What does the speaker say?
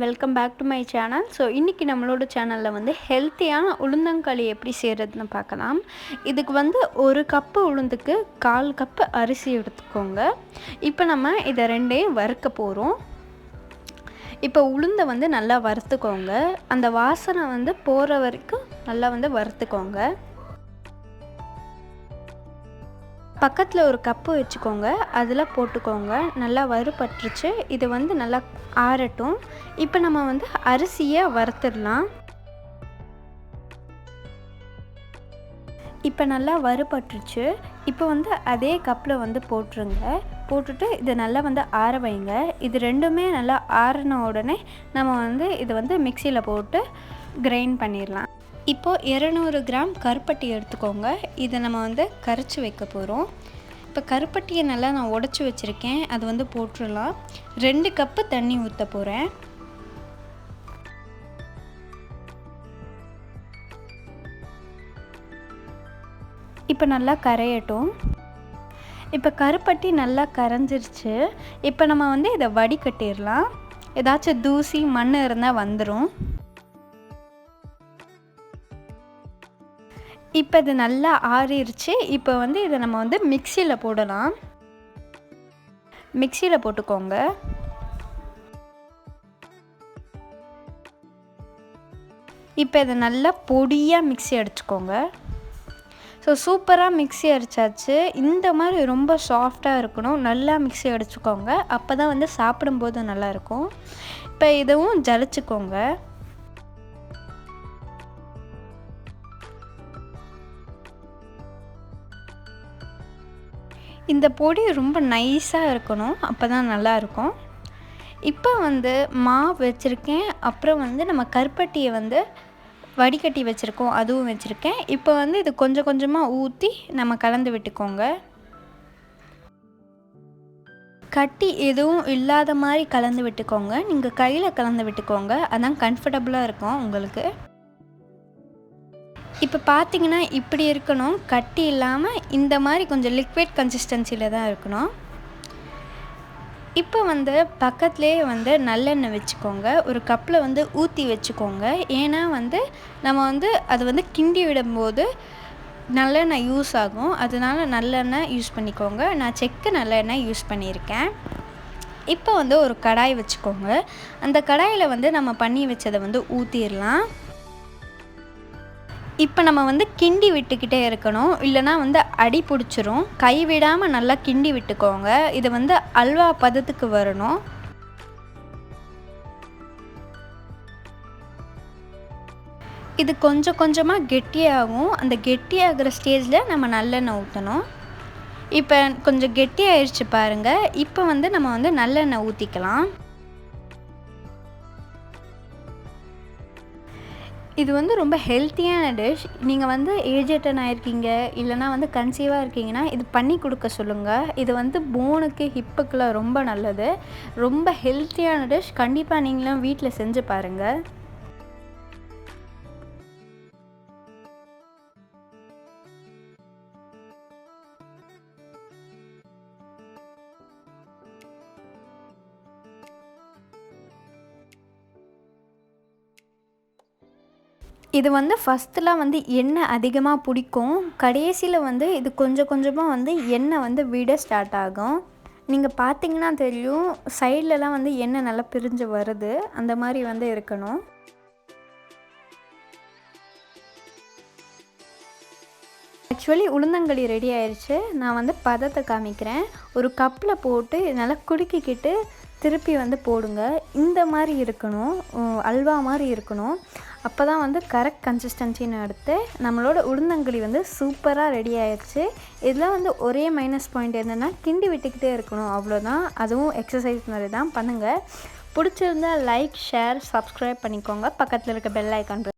Welcome back to my channel. So இன்றைக்கி நம்மளோட சேனலில் வந்து ஹெல்த்தியான உளுந்தங்களி எப்படி செய்கிறதுன்னு பார்க்கலாம். இதுக்கு வந்து 1 கப்பு உளுந்துக்கு 1/4 கப்பு அரிசி எடுத்துக்கோங்க. இப்போ நம்ம இதை ரெண்டையும் வறுக்க போகிறோம். இப்போ உளுந்தை வந்து நல்லா வறுத்துக்கோங்க. அந்த வாசனை வந்து போகிற வரைக்கும் நல்லா வந்து வறுத்துக்கோங்க. பக்கத்தில் 1 கப்பு வச்சுக்கோங்க, அதில் போட்டுக்கோங்க. நல்லா வறுபட்டுருச்சு. இது வந்து நல்லா ஆறட்டும். இப்போ நம்ம வந்து அரிசியை வறுத்துடலாம். இப்போ நல்லா வறுபட்டுருச்சு. இப்போ வந்து அதே கப்பில் வந்து போட்டுருங்க. போட்டுட்டு இதை நல்லா வந்து ஆற வைங்க. இது ரெண்டுமே நல்லா ஆறின உடனே நம்ம வந்து இதை வந்து மிக்சியில் போட்டு கிரைண்ட் பண்ணிடலாம். இப்போது 200 கிராம் கருப்பட்டி எடுத்துக்கோங்க. இதை நம்ம வந்து கரைச்சி வைக்க போகிறோம். இப்போ கருப்பட்டியை நல்லா நான் உடச்சி வச்சுருக்கேன், அது வந்து போட்டுடலாம். 2 கப்பு தண்ணி ஊற்ற போகிறேன். இப்போ நல்லா கரையட்டும். இப்போ கருப்பட்டி நல்லா கரைஞ்சிருச்சு. இப்போ நம்ம வந்து இதை வடிகட்டிடலாம். ஏதாச்சும் தூசி மண் இருந்தால் வந்துடும். இப்போ இது நல்லா ஆறிடுச்சு. இப்போ வந்து இதை நம்ம வந்து மிக்சியில் போடலாம். மிக்சியில் போட்டுக்கோங்க. இப்போ இதை நல்லா பொடியாக மிக்ஸி அடிச்சுக்கோங்க. ஸோ சூப்பராக மிக்ஸி அடித்தாச்சு. இந்த மாதிரி ரொம்ப சாஃப்டாக இருக்கணும். நல்லா மிக்ஸி அடிச்சுக்கோங்க. அப்போ தான் வந்து சாப்பிடும்போது நல்லாயிருக்கும். இப்போ இதுவும் ஜலிச்சுக்கோங்க. இந்த பொடி ரொம்ப நைஸாக இருக்கணும், அப்போ தான் நல்லாயிருக்கும். இப்போ வந்து மாவு வச்சுருக்கேன். அப்புறம் வந்து நம்ம கருப்பட்டியை வந்து வடிகட்டி வச்சுருக்கோம், அதுவும் வச்சுருக்கேன். இப்போ வந்து இது கொஞ்சம் கொஞ்சமாக ஊற்றி நம்ம கலந்து விட்டுக்கோங்க. கட்டி எதுவும் இல்லாத மாதிரி கலந்து விட்டுக்கோங்க. நீங்கள் கையில் கலந்து விட்டுக்கோங்க, அதான் கம்ஃபர்டபுளாக இருக்கும் உங்களுக்கு. இப்போ பார்த்தீங்கன்னா இப்படி இருக்கணும், கட்டி இல்லாமல் இந்த மாதிரி கொஞ்சம் லிக்விட் கன்சிஸ்டன்சியில் தான் இருக்கணும். இப்போ வந்து பக்கத்துலேயே வந்து நல்லெண்ணெய் வச்சுக்கோங்க. 1 கப்பில் வந்து ஊற்றி வச்சுக்கோங்க. ஏன்னா வந்து நம்ம வந்து அது வந்து கிண்டி விடும்போது நல்லெண்ணெய் யூஸ் ஆகும். அதனால நல்லெண்ணெய் யூஸ் பண்ணிக்கோங்க. நான் செக்கு நல்லெண்ணெய் யூஸ் பண்ணியிருக்கேன். இப்போ வந்து ஒரு கடாய் வச்சுக்கோங்க. அந்த கடாயில் வந்து நம்ம பண்ணி வச்சதை வந்து ஊற்றிடலாம். இப்போ நம்ம வந்து கிண்டி விட்டுக்கிட்டே இருக்கணும், இல்லைனா வந்து அடி பிடிச்சிரும். கை விடாமல் நல்லா கிண்டி விட்டுக்கோங்க. இது வந்து அல்வா பதத்துக்கு வரணும். இது கொஞ்சம் கொஞ்சமாக கெட்டியாகும். அந்த கெட்டியாகிற ஸ்டேஜில் நம்ம நல்லெண்ணெய் ஊற்றணும். இப்போ கொஞ்சம் கெட்டியாகிடுச்சு பாருங்கள். இப்போ வந்து நம்ம வந்து நல்லெண்ணெய் ஊற்றிக்கலாம். இது வந்து ரொம்ப ஹெல்த்தியான டிஷ். நீங்கள் வந்து ஏஜ் அட்டன் ஆகிருக்கீங்க, இல்லைனா வந்து கன்சீவாக இருக்கீங்கன்னா இது பண்ணி கொடுக்க சொல்லுங்கள். இது வந்து போனுக்கு ஹிப்புக்கெலாம் ரொம்ப நல்லது. ரொம்ப ஹெல்த்தியான டிஷ். கண்டிப்பாக நீங்களும் வீட்டில் செஞ்சு பாருங்கள். இது வந்து ஃபஸ்ட்டுலாம் வந்து எண்ணெய் அதிகமாக பிடிக்கும். கடைசியில் வந்து இது கொஞ்சம் கொஞ்சமாக வந்து எண்ணெய் வந்து விட ஸ்டார்ட் ஆகும். நீங்கள் பார்த்தீங்கன்னா தெரியும், சைட்லலாம் வந்து எண்ணெய் நல்லா பிரிஞ்சு வருது. அந்த மாதிரி வந்து இருக்கணும். ஆக்சுவலி உளுந்தங்களி ரெடி ஆயிடுச்சு. நான் வந்து பதத்தை காமிக்கிறேன். 1 கப்பில் போட்டு நல்லா குலுக்கிக்கிட்டு திருப்பி வந்து போடுங்க. இந்த மாதிரி இருக்கணும், அல்வா மாதிரி இருக்கணும். அப்போ தான் வந்து கரெக்ட் கன்சிஸ்டன்சின்னு எடுத்து நம்மளோட உளுந்தங்களி வந்து சூப்பராக ரெடி ஆயிடுச்சு. இதில் வந்து ஒரே மைனஸ் பாயிண்ட் என்னென்னா கிண்டி விட்டுக்கிட்டே இருக்கணும், அவ்வளோதான். அதுவும் எக்ஸசைஸ் மாதிரி தான், பண்ணுங்கள். பிடிச்சிருந்தால் லைக், ஷேர், சப்ஸ்கிரைப் பண்ணிக்கோங்க. பக்கத்தில் இருக்க பெல் ஐக்கான்